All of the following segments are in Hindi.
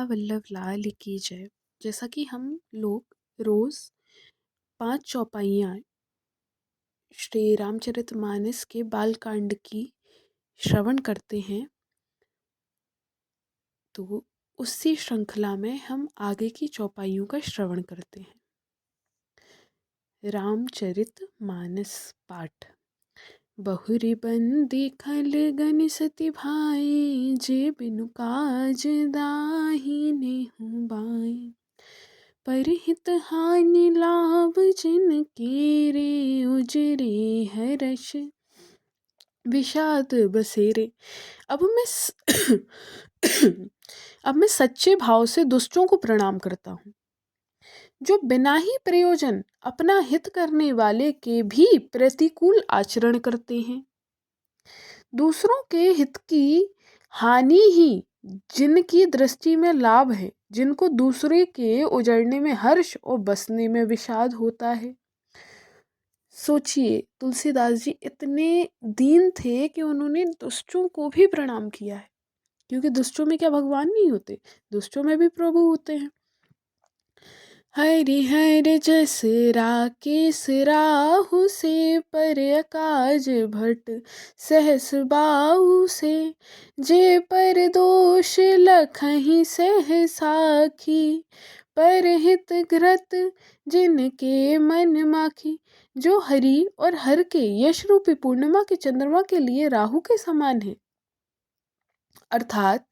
वल्लभ लाल की जय। जैसा कि हम लोग रोज 5 चौपाइयाँ श्री रामचरितमानस के बालकांड की श्रवण करते हैं, तो उसी श्रृंखला में हम आगे की चौपाइयों का श्रवण करते हैं। रामचरितमानस पाठ। बहुरी बंदी खलगन सति भाई, जे बिनु काज दाहिने हूँ बाई। परहित हानि लाभ जिन केरे, उजरे हर्ष विषाद बसेरे। अब मैं अब मैं सच्चे भाव से दुष्टों को प्रणाम करता हूँ, जो बिना ही प्रयोजन अपना हित करने वाले के भी प्रतिकूल आचरण करते हैं। दूसरों के हित की हानि ही जिनकी दृष्टि में लाभ है, जिनको दूसरे के उजड़ने में हर्ष और बसने में विषाद होता है। सोचिए, तुलसीदास जी इतने दीन थे कि उन्होंने दुष्टों को भी प्रणाम किया है, क्योंकि दुष्टों में क्या भगवान नहीं होते, दुष्टों में भी प्रभु होते हैं। हरि हर जस राकेश राहु से, पर अकाज भट सहस बाहु से। जे पर दोष लखहि सह साखी, पर हित घृत जिनके मन माखी। जो हरि और हर के यश रूपी पूर्णिमा के चंद्रमा के लिए राहु के समान है, अर्थात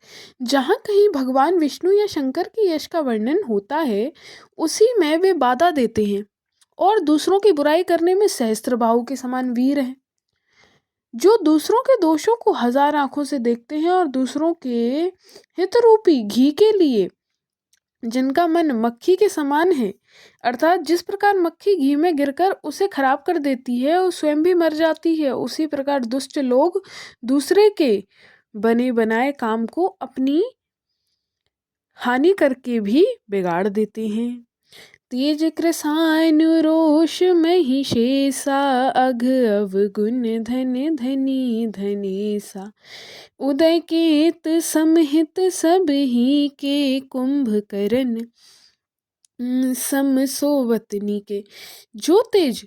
जहाँ कहीं भगवान विष्णु या शंकर के यश का वर्णन होता है, उसी में वे बाधा देते हैं और दूसरों की बुराई करने में सहस्त्रबाहु के समान वीर हैं। जो दूसरों के दोषों को हजार आंखों से देखते हैं और दूसरों के हित रूपी घी के लिए जिनका मन मक्खी के समान है, अर्थात जिस प्रकार मक्खी घी में गिरकर उसे खराब कर देती है और स्वयं भी मर जाती है, उसी प्रकार दुष्ट लोग दूसरे के बने बनाए काम को अपनी हानि करके भी बिगाड़ देते हैं। तेज कृसान रोष महिषेसा, अघ अवगुण धन धनी धनेसा। उदय केत समहित सब ही के, कुंभकर्ण समसोवतनी के। जो तेज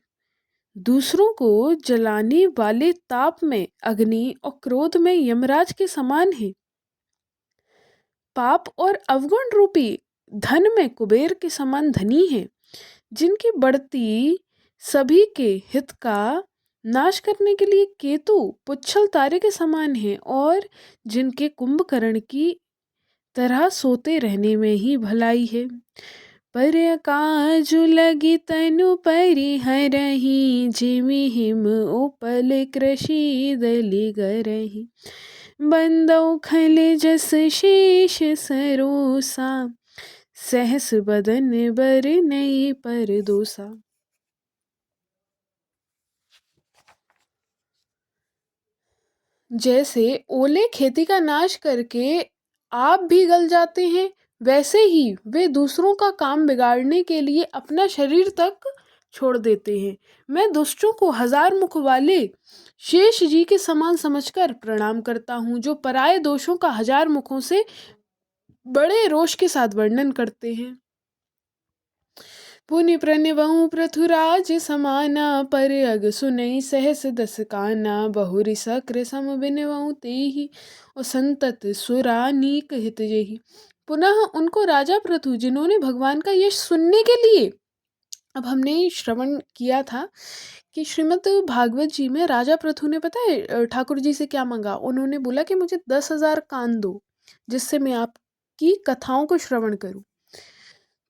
दूसरों को जलाने वाले ताप में अग्नि और क्रोध में यमराज के समान है, पाप और अवगुण रूपी धन में कुबेर के समान धनी है, जिनकी बढ़ती सभी के हित का नाश करने के लिए केतु पुच्छल तारे के समान है, और जिनके कुंभकर्ण की तरह सोते रहने में ही भलाई है। पर काजु लगी तनु परिहरहि, जिमि हिम उपल कृषि दलि गरहि। बंदौ खल जस शेष सरोसा, सहस बदन बर नई पर दोसा। जैसे ओले खेती का नाश करके आप भी गल जाते हैं, वैसे ही वे दूसरों का काम बिगाड़ने के लिए अपना शरीर तक छोड़ देते हैं। मैं दुष्टों को हजार मुख वाले शेष जी के समान समझकर प्रणाम करता हूँ, जो पराये दोषों का हजार मुखों से बड़े रोष के साथ वर्णन करते हैं। पुनि प्रणवहु पृथुराज समाना, पर अग सुनई सहस दस काना। बहुरि सक्र सम बिनवहु तेहि, और संतत सुरानीक हित जेहि। पुनः उनको राजा पृथु, जिन्होंने भगवान का यश सुनने के लिए, अब हमने श्रवण किया था कि श्रीमद् भागवत जी में राजा पृथु ने पता है ठाकुर जी से क्या मांगा। उन्होंने बोला कि मुझे 10,000 कान दो, जिससे मैं आपकी कथाओं को श्रवण करूं।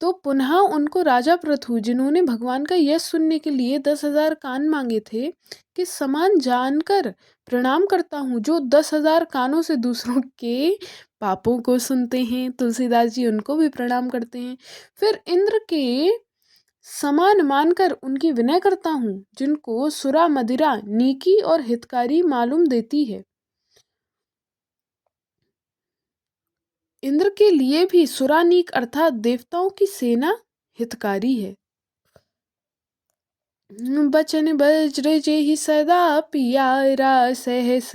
तो पुनः उनको राजा पृथु, जिन्होंने भगवान का यश सुनने के लिए 10,000 कान मांगे थे, कि समान जानकर प्रणाम करता हूँ, जो 10,000 कानों से दूसरों के पापों को सुनते हैं। तुलसीदास जी उनको भी प्रणाम करते हैं। फिर इंद्र के समान मानकर उनकी विनय करता हूँ, जिनको सुरा मदिरा नीकी और हितकारी मालूम देती है। इंद्र के लिए भी सुरानीक अर्थात देवताओं की सेना हितकारी है। बचन वज्र जेहि सदा पियारा, सहस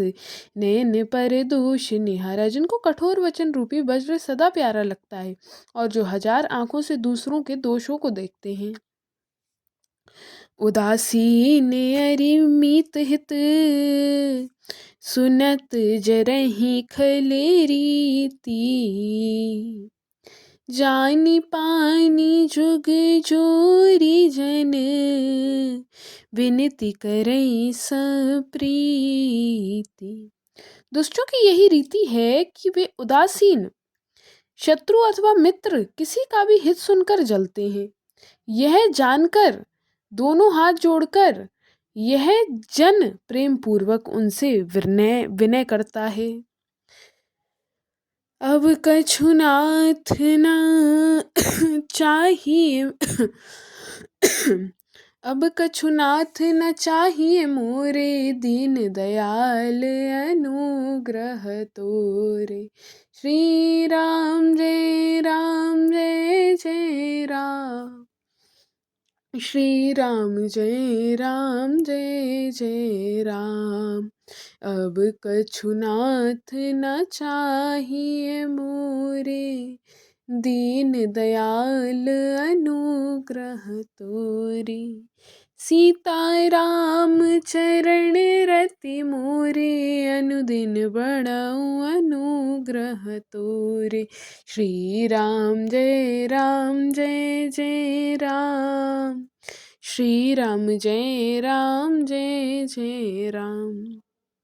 नैन पर दूष निहारा। जिनको कठोर वचन रूपी वज्र सदा प्यारा लगता है और जो 1000 आंखों से दूसरों के दोषों को देखते हैं। उदासीन अरिमित हित, सुनत जरहि खल रीति। जानी पानी जुग जोरी जन, विनती करई सप्रीति। दुष्टों की यही रीति है कि वे उदासीन, शत्रु अथवा मित्र किसी का भी हित सुनकर जलते हैं। यह जानकर दोनों हाथ जोड़कर यह जन प्रेम पूर्वक उनसे विनय विनय करता है। अब कछु नाथ न चाहिए अब कछु नाथ न चाहिए मोरे, दीन दयाल अनुग्रह तोरे। श्री राम जय राम जय जय राम, श्री राम जय राम जय जय राम। अब कछु नाथ न चाहिए मोरे, दीन दयाल अनुग्रह तोरे। सीता राम चरण रति मोरे, अनुदिन बढ़ाऊं अनुग्रह तोरे। श्री राम जय राम जय जय राम, श्री राम जय राम जय जय राम।